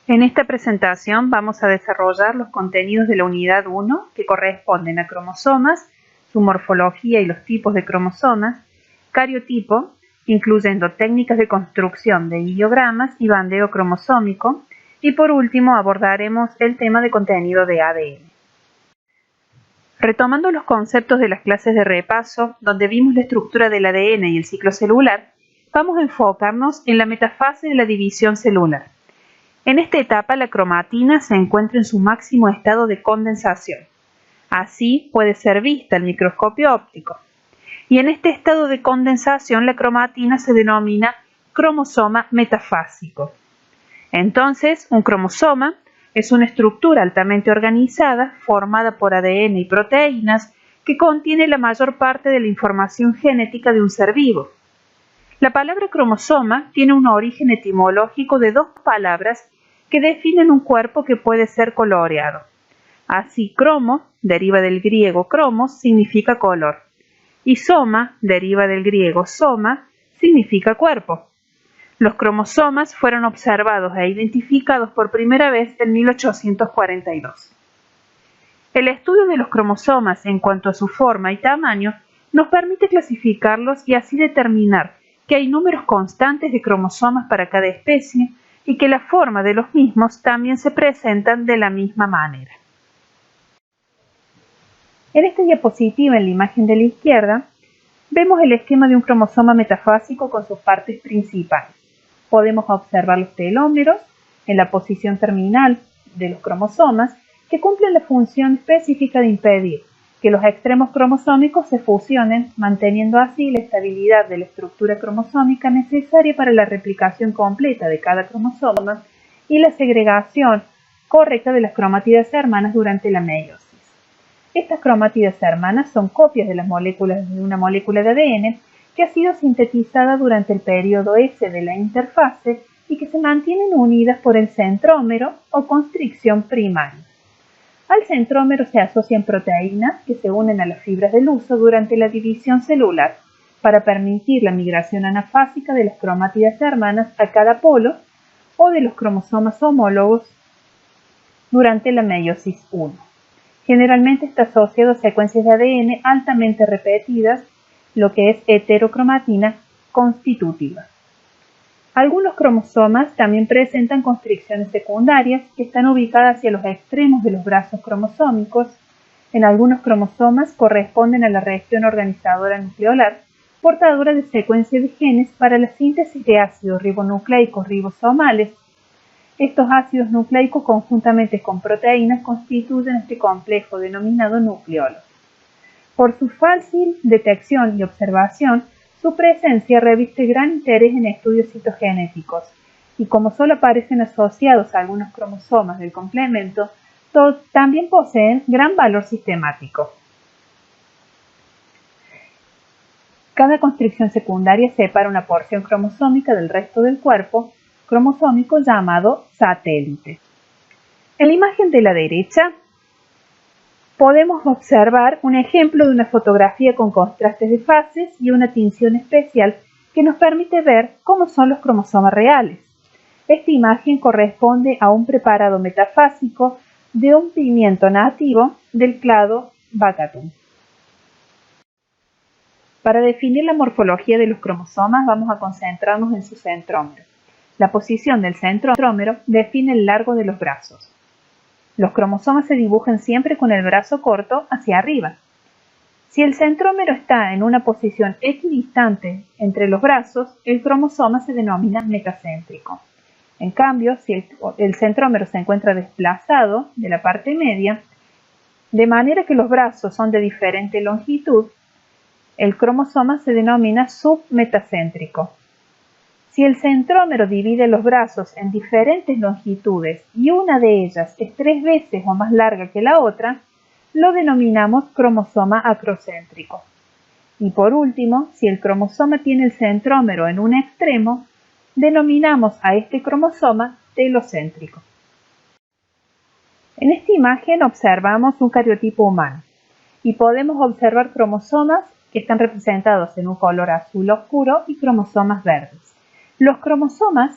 En esta presentación vamos a desarrollar los contenidos de la unidad 1 que corresponden a cromosomas, su morfología y los tipos de cromosomas, cariotipo, incluyendo técnicas de construcción de ideogramas y bandeo cromosómico, y por último abordaremos el tema de contenido de ADN. Retomando los conceptos de las clases de repaso, donde vimos la estructura del ADN y el ciclo celular, vamos a enfocarnos en la metafase de la división celular. En esta etapa la cromatina se encuentra en su máximo estado de condensación. Así puede ser vista al microscopio óptico. Y en este estado de condensación la cromatina se denomina cromosoma metafásico. Entonces, un cromosoma es una estructura altamente organizada formada por ADN y proteínas que contiene la mayor parte de la información genética de un ser vivo. La palabra cromosoma tiene un origen etimológico de dos palabras que definen un cuerpo que puede ser coloreado. Así, cromo deriva del griego cromos, significa color, y soma deriva del griego soma, significa cuerpo. Los cromosomas fueron observados e identificados por primera vez en 1842. El estudio de los cromosomas en cuanto a su forma y tamaño nos permite clasificarlos y así determinar que hay números constantes de cromosomas para cada especie y que la forma de los mismos también se presentan de la misma manera. En esta diapositiva, en la imagen de la izquierda, vemos el esquema de un cromosoma metafásico con sus partes principales. Podemos observar los telómeros en la posición terminal de los cromosomas que cumplen la función específica de impedir que los extremos cromosómicos se fusionen, manteniendo así la estabilidad de la estructura cromosómica necesaria para la replicación completa de cada cromosoma y la segregación correcta de las cromátidas hermanas durante la meiosis. Estas cromátidas hermanas son copias de las moléculas de una molécula de ADN que ha sido sintetizada durante el periodo S de la interfase y que se mantienen unidas por el centrómero o constricción primaria. Al centrómero se asocian proteínas que se unen a las fibras del huso durante la división celular para permitir la migración anafásica de las cromátidas hermanas a cada polo o de los cromosomas homólogos durante la meiosis 1. Generalmente está asociado a secuencias de ADN altamente repetidas, lo que es heterocromatina constitutiva. Algunos cromosomas también presentan constricciones secundarias que están ubicadas hacia los extremos de los brazos cromosómicos. En algunos cromosomas corresponden a la región organizadora nucleolar, portadora de secuencias de genes para la síntesis de ácidos ribonucleicos ribosomales. Estos ácidos nucleicos conjuntamente con proteínas constituyen este complejo denominado nucleolo. Por su fácil detección y observación, su presencia reviste gran interés en estudios citogenéticos y como solo aparecen asociados a algunos cromosomas del complemento, también poseen gran valor sistemático. Cada constricción secundaria separa una porción cromosómica del resto del cuerpo cromosómico llamado satélite. En la imagen de la derecha podemos observar un ejemplo de una fotografía con contrastes de fases y una tinción especial que nos permite ver cómo son los cromosomas reales. Esta imagen corresponde a un preparado metafásico de un pigmento nativo del clado Baccatum. Para definir la morfología de los cromosomas vamos a concentrarnos en su centrómero. La posición del centrómero define el largo de los brazos. Los cromosomas se dibujan siempre con el brazo corto hacia arriba. Si el centrómero está en una posición equidistante entre los brazos, el cromosoma se denomina metacéntrico. En cambio, si el centrómero se encuentra desplazado de la parte media, de manera que los brazos son de diferente longitud, el cromosoma se denomina submetacéntrico. Si el centrómero divide los brazos en diferentes longitudes y una de ellas es 3 veces o más larga que la otra, lo denominamos cromosoma acrocéntrico. Y por último, si el cromosoma tiene el centrómero en un extremo, denominamos a este cromosoma telocéntrico. En esta imagen observamos un cariotipo humano y podemos observar cromosomas que están representados en un color azul oscuro y cromosomas verdes. Los cromosomas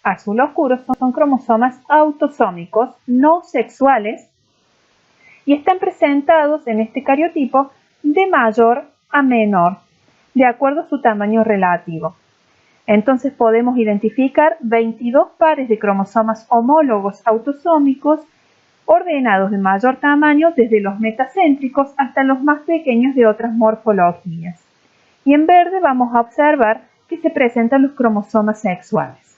azul oscuro son cromosomas autosómicos no sexuales y están presentados en este cariotipo de mayor a menor, de acuerdo a su tamaño relativo. Entonces podemos identificar 22 pares de cromosomas homólogos autosómicos ordenados de mayor tamaño desde los metacéntricos hasta los más pequeños de otras morfologías. Y en verde vamos a observar que se presentan los cromosomas sexuales.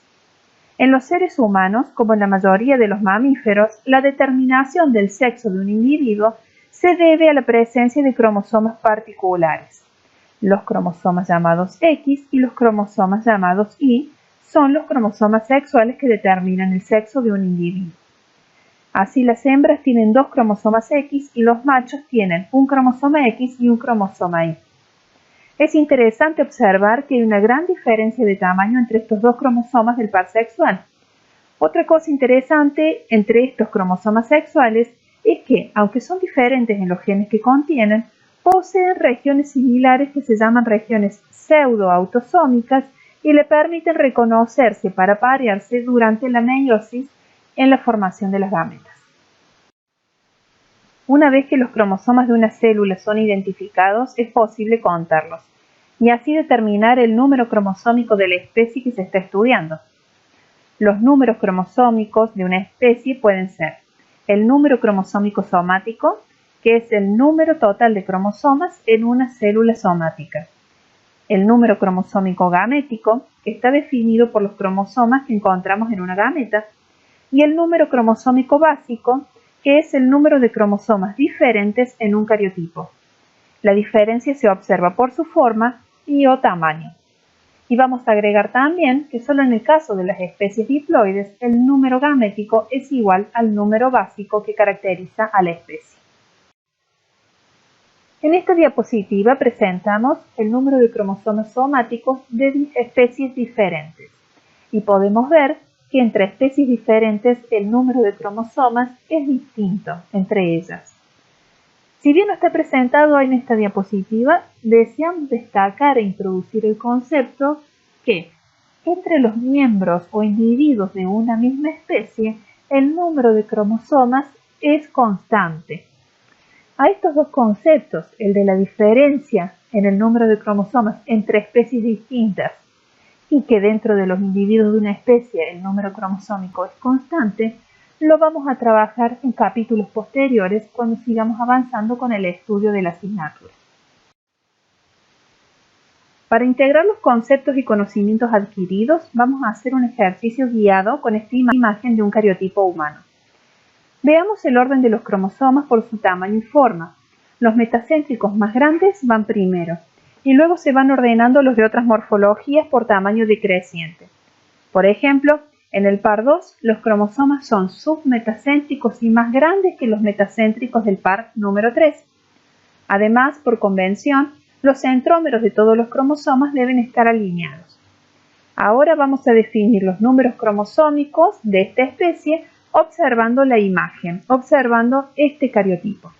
En los seres humanos, como en la mayoría de los mamíferos, la determinación del sexo de un individuo se debe a la presencia de cromosomas particulares. Los cromosomas llamados X y los cromosomas llamados Y son los cromosomas sexuales que determinan el sexo de un individuo. Así, las hembras tienen 2 cromosomas X y los machos tienen un cromosoma X y un cromosoma Y. Es interesante observar que hay una gran diferencia de tamaño entre estos 2 cromosomas del par sexual. Otra cosa interesante entre estos cromosomas sexuales es que, aunque son diferentes en los genes que contienen, poseen regiones similares que se llaman regiones pseudoautosómicas y le permiten reconocerse para parearse durante la meiosis en la formación de las gametas. Una vez que los cromosomas de una célula son identificados, es posible contarlos y así determinar el número cromosómico de la especie que se está estudiando. Los números cromosómicos de una especie pueden ser el número cromosómico somático, que es el número total de cromosomas en una célula somática. El número cromosómico gamético, que está definido por los cromosomas que encontramos en una gameta, y el número cromosómico básico, que es el número de cromosomas diferentes en un cariotipo. La diferencia se observa por su forma y o tamaño. Y vamos a agregar también que solo en el caso de las especies diploides, el número gamético es igual al número básico que caracteriza a la especie. En esta diapositiva presentamos el número de cromosomas somáticos de especies diferentes y podemos ver que entre especies diferentes el número de cromosomas es distinto entre ellas. Si bien no está presentado en esta diapositiva, deseamos destacar e introducir el concepto que entre los miembros o individuos de una misma especie, el número de cromosomas es constante. A estos dos conceptos, el de la diferencia en el número de cromosomas entre especies distintas y que dentro de los individuos de una especie el número cromosómico es constante, lo vamos a trabajar en capítulos posteriores cuando sigamos avanzando con el estudio de la asignatura. Para integrar los conceptos y conocimientos adquiridos, vamos a hacer un ejercicio guiado con esta imagen de un cariotipo humano. Veamos el orden de los cromosomas por su tamaño y forma. Los metacéntricos más grandes van primero, y luego se van ordenando los de otras morfologías por tamaño decreciente. Por ejemplo, en el par 2, los cromosomas son submetacéntricos y más grandes que los metacéntricos del par número 3. Además, por convención, los centrómeros de todos los cromosomas deben estar alineados. Ahora vamos a definir los números cromosómicos de esta especie observando la imagen, observando este cariotipo.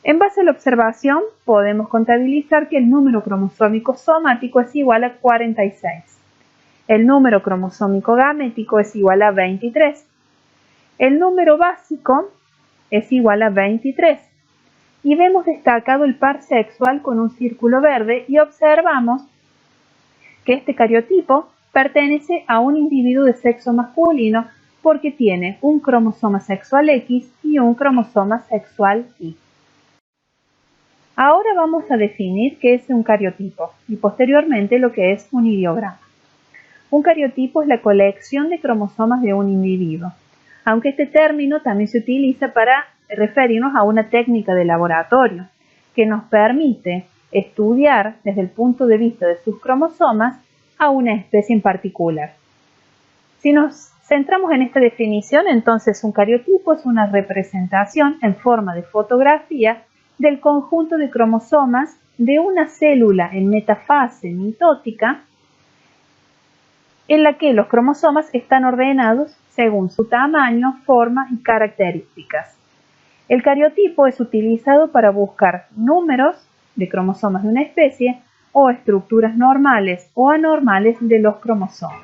En base a la observación, podemos contabilizar que el número cromosómico somático es igual a 46. El número cromosómico gamético es igual a 23. El número básico es igual a 23. Y vemos destacado el par sexual con un círculo verde y observamos que este cariotipo pertenece a un individuo de sexo masculino porque tiene un cromosoma sexual X y un cromosoma sexual Y. Ahora vamos a definir qué es un cariotipo y posteriormente lo que es un ideograma. Un cariotipo es la colección de cromosomas de un individuo, aunque este término también se utiliza para referirnos a una técnica de laboratorio que nos permite estudiar desde el punto de vista de sus cromosomas a una especie en particular. Si nos centramos en esta definición, entonces un cariotipo es una representación en forma de fotografía del conjunto de cromosomas de una célula en metafase mitótica en la que los cromosomas están ordenados según su tamaño, forma y características. El cariotipo es utilizado para buscar números de cromosomas de una especie o estructuras normales o anormales de los cromosomas.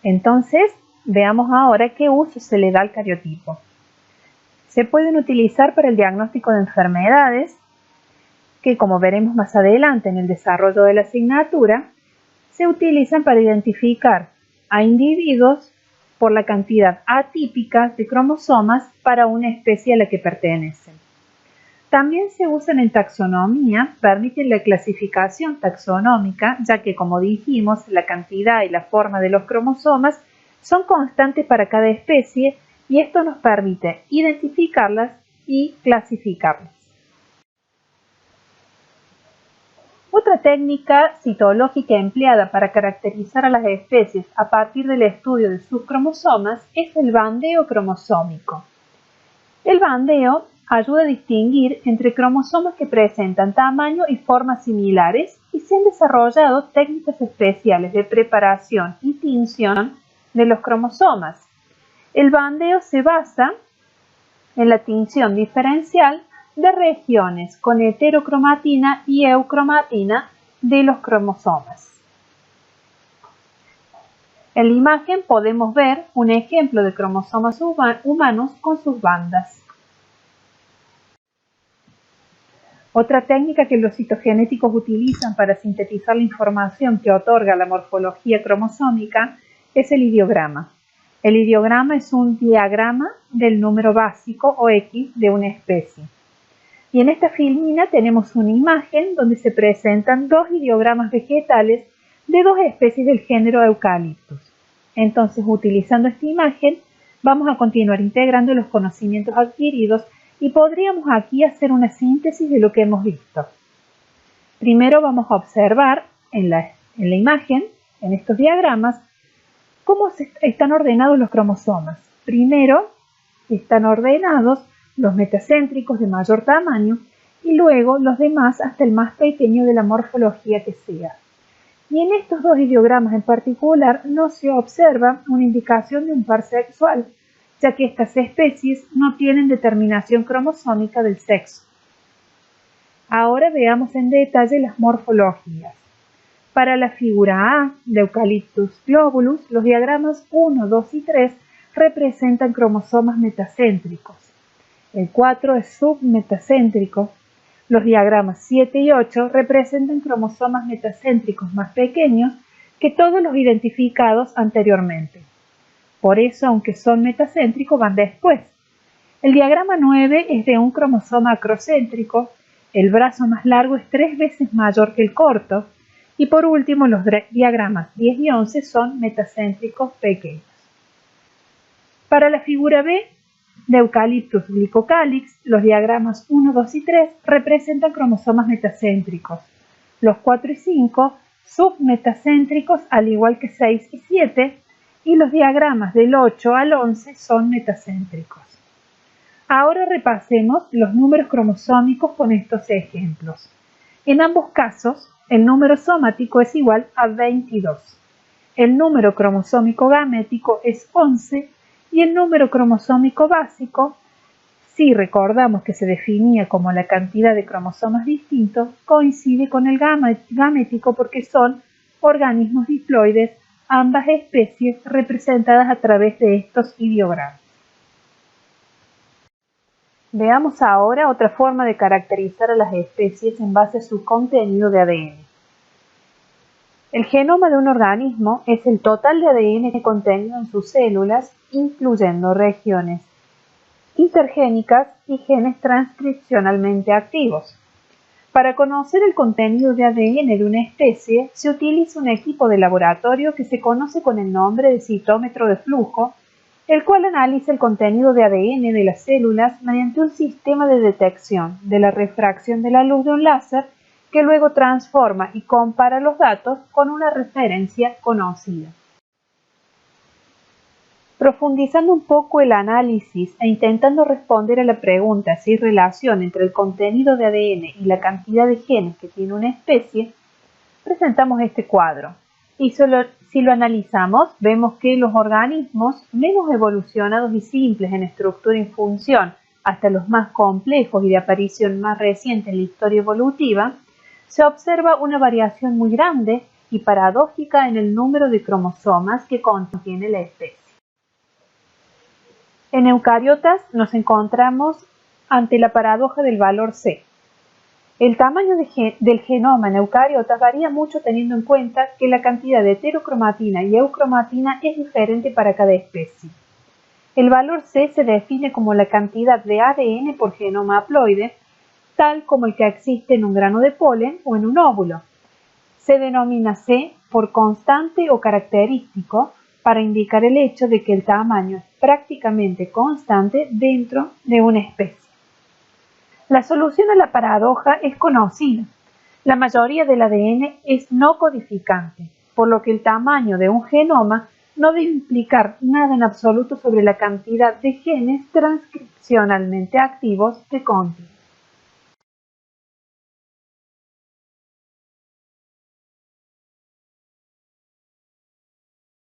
Entonces, veamos ahora qué uso se le da al cariotipo. Se pueden utilizar para el diagnóstico de enfermedades, que como veremos más adelante en el desarrollo de la asignatura, se utilizan para identificar a individuos por la cantidad atípica de cromosomas para una especie a la que pertenecen. También se usan en taxonomía, permiten la clasificación taxonómica, ya que como dijimos, la cantidad y la forma de los cromosomas son constantes para cada especie y esto nos permite identificarlas y clasificarlas. Otra técnica citológica empleada para caracterizar a las especies a partir del estudio de sus cromosomas es el bandeo cromosómico. El bandeo ayuda a distinguir entre cromosomas que presentan tamaño y formas similares y se han desarrollado técnicas especiales de preparación y tinción de los cromosomas. El bandeo se basa en la tinción diferencial de regiones con heterocromatina y eucromatina de los cromosomas. En la imagen podemos ver un ejemplo de cromosomas humanos con sus bandas. Otra técnica que los citogenéticos utilizan para sintetizar la información que otorga la morfología cromosómica es el ideograma. El ideograma es un diagrama del número básico o X de una especie. Y en esta filmina tenemos una imagen donde se presentan dos ideogramas vegetales de dos especies del género Eucalyptus. Entonces, utilizando esta imagen, vamos a continuar integrando los conocimientos adquiridos y podríamos aquí hacer una síntesis de lo que hemos visto. Primero vamos a observar en la imagen, en estos diagramas, cómo están ordenados los cromosomas. Primero están ordenados los metacéntricos de mayor tamaño y luego los demás hasta el más pequeño de la morfología que sea. Y en estos dos ideogramas en particular no se observa una indicación de un par sexual, ya que estas especies no tienen determinación cromosómica del sexo. Ahora veamos en detalle las morfologías. Para la figura A de Eucalyptus globulus, los diagramas 1, 2 y 3 representan cromosomas metacéntricos. El 4 es submetacéntrico. Los diagramas 7 y 8 representan cromosomas metacéntricos más pequeños que todos los identificados anteriormente. Por eso, aunque son metacéntricos, van después. El diagrama 9 es de un cromosoma acrocéntrico. El brazo más largo es 3 veces mayor que el corto. Y por último, los diagramas 10 y 11 son metacéntricos pequeños. Para la figura B de Eucalyptus glycocalyx, los diagramas 1, 2 y 3 representan cromosomas metacéntricos. Los 4 y 5 submetacéntricos, al igual que 6 y 7, y los diagramas del 8 al 11 son metacéntricos. Ahora repasemos los números cromosómicos con estos ejemplos. En ambos casos, el número somático es igual a 22. El número cromosómico gamético es 11 y el número cromosómico básico, si recordamos que se definía como la cantidad de cromosomas distintos, coincide con el gamético porque son organismos diploides, ambas especies representadas a través de estos ideogramas. Veamos ahora otra forma de caracterizar a las especies en base a su contenido de ADN. El genoma de un organismo es el total de ADN contenido en sus células, incluyendo regiones intergénicas y genes transcripcionalmente activos. Para conocer el contenido de ADN de una especie, se utiliza un equipo de laboratorio que se conoce con el nombre de citómetro de flujo, el cual analiza el contenido de ADN de las células mediante un sistema de detección de la refracción de la luz de un láser que luego transforma y compara los datos con una referencia conocida. Profundizando un poco el análisis e intentando responder a la pregunta si hay relación entre el contenido de ADN y la cantidad de genes que tiene una especie, presentamos este cuadro. Y si lo analizamos, vemos que los organismos menos evolucionados y simples en estructura y función, hasta los más complejos y de aparición más reciente en la historia evolutiva, se observa una variación muy grande y paradójica en el número de cromosomas que contiene la especie. En eucariotas nos encontramos ante la paradoja del valor C. El tamaño del genoma en eucariotas varía mucho teniendo en cuenta que la cantidad de heterocromatina y eucromatina es diferente para cada especie. El valor C se define como la cantidad de ADN por genoma haploide, tal como el que existe en un grano de polen o en un óvulo. Se denomina C por constante o característico para indicar el hecho de que el tamaño es prácticamente constante dentro de una especie. La solución a la paradoja es conocida. La mayoría del ADN es no codificante, por lo que el tamaño de un genoma no debe implicar nada en absoluto sobre la cantidad de genes transcripcionalmente activos que contiene.